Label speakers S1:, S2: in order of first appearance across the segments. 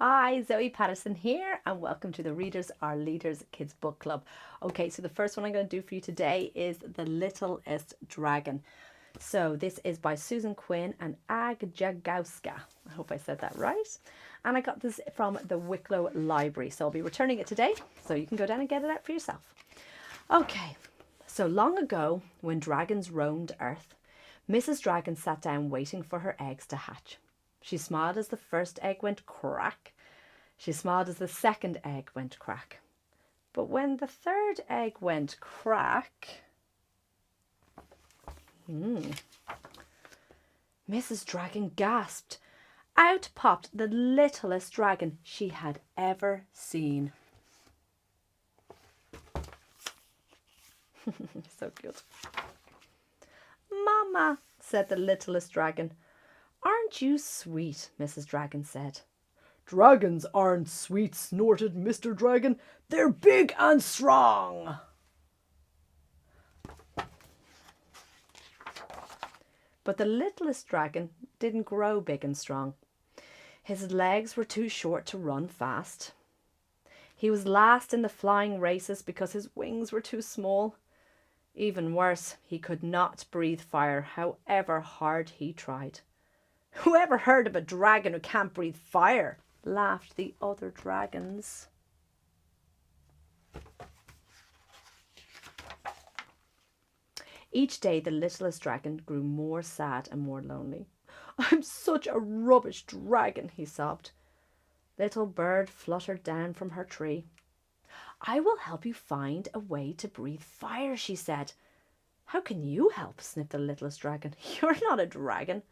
S1: Hi, Zoe Patterson here, and welcome to the Readers Are Leaders Kids Book Club. Okay, so the first one I'm going to do for you today is The Littlest Dragon. So this is by Susan Quinn and Jatkowska. I hope I said that right. And I got this from the Wicklow Library, so I'll be returning it today, so you can go down and get it out for yourself. Okay, so long ago, when dragons roamed Earth, Mrs. Dragon sat down waiting for her eggs to hatch. She smiled as the first egg went crack. She smiled as the second egg went crack. But when the third egg went crack, Mrs. Dragon gasped. Out popped the littlest dragon she had ever seen. So cute. Mama, said the littlest dragon. Aren't you sweet? Mrs. Dragon said.
S2: Dragons aren't sweet, snorted Mr. Dragon. They're big and strong.
S1: But the littlest dragon didn't grow big and strong. His legs were too short to run fast. He was last in the flying races because his wings were too small. Even worse, he could not breathe fire, however hard he tried. Whoever heard of a dragon who can't breathe fire? Laughed the other dragons. Each day the littlest dragon grew more sad and more lonely. I'm such a rubbish dragon, he sobbed. Little bird fluttered down from her tree. I will help you find a way to breathe fire, she said. How can you help? Sniffed the littlest dragon. You're not a dragon.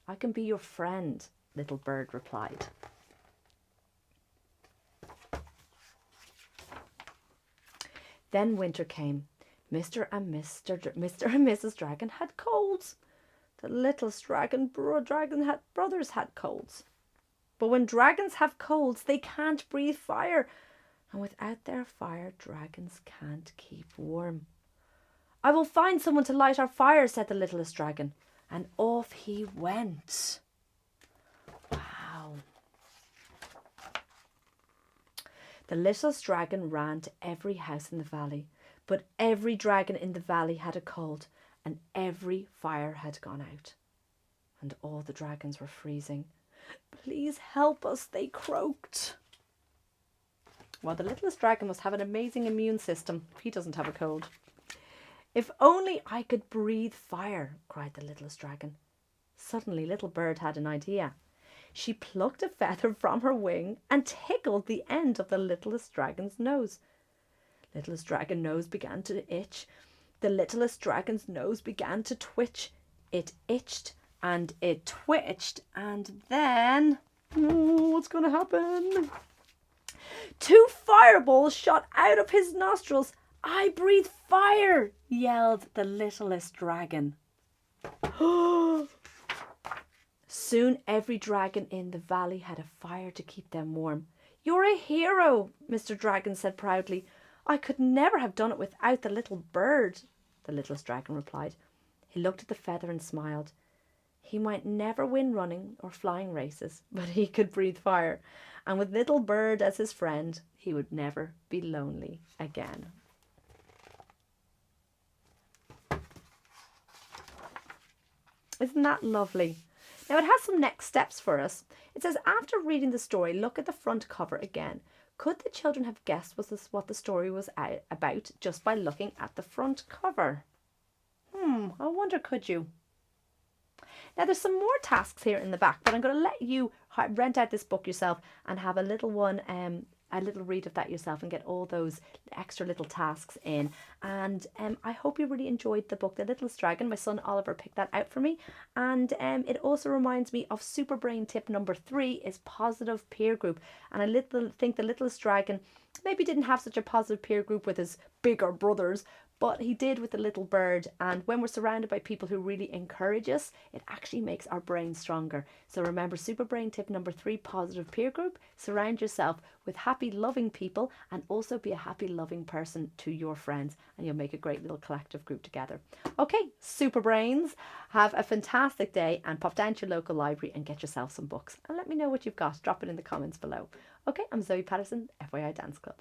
S1: I can be your friend, little bird replied. Then winter came. Mr. and Mrs. Dragon had colds. The littlest brothers had colds. But when dragons have colds, they can't breathe fire. And without their fire, dragons can't keep warm. I will find someone to light our fire, said the littlest dragon. And off he went. Wow. The littlest dragon ran to every house in the valley, but every dragon in the valley had a cold, and every fire had gone out. And all the dragons were freezing. Please help us, they croaked. Well, the littlest dragon must have an amazing immune system if he doesn't have a cold. If only I could breathe fire, cried the littlest dragon. Suddenly, Little Bird had an idea. She plucked a feather from her wing and tickled the end of the littlest dragon's nose. Littlest dragon nose began to itch. The littlest dragon's nose began to twitch. It itched and it twitched, and then... what's going to happen? 2 fireballs shot out of his nostrils. I breathe fire, yelled the littlest dragon. Soon every dragon in the valley had a fire to keep them warm. You're a hero, Mr. Dragon said proudly. I could never have done it without the little bird, the littlest dragon replied. He looked at the feather and smiled. He might never win running or flying races, but he could breathe fire. And with Little Bird as his friend, he would never be lonely again. Isn't that lovely? Now it has some next steps for us. It says, after reading the story, look at the front cover again. Could the children have guessed what the story was about just by looking at the front cover? I wonder, could you? Now there's some more tasks here in the back, but I'm going to let you rent out this book yourself and have a little read of that yourself and get all those extra little tasks in. And I hope you really enjoyed the book, The Littlest Dragon. My son Oliver picked that out for me. And it also reminds me of Super Brain tip number 3 is positive peer group. And I think The Littlest Dragon maybe didn't have such a positive peer group with his bigger brothers, but he did with the little bird. And when we're surrounded by people who really encourage us, it actually makes our brain stronger. So remember, super brain tip number 3, positive peer group. Surround yourself with happy, loving people, and also be a happy, loving person to your friends, and you'll make a great little collective group together. Okay, super brains, have a fantastic day, and pop down to your local library and get yourself some books. And let me know what you've got. Drop it in the comments below. Okay, I'm Zoe Patterson, F.Y.I Dance Club.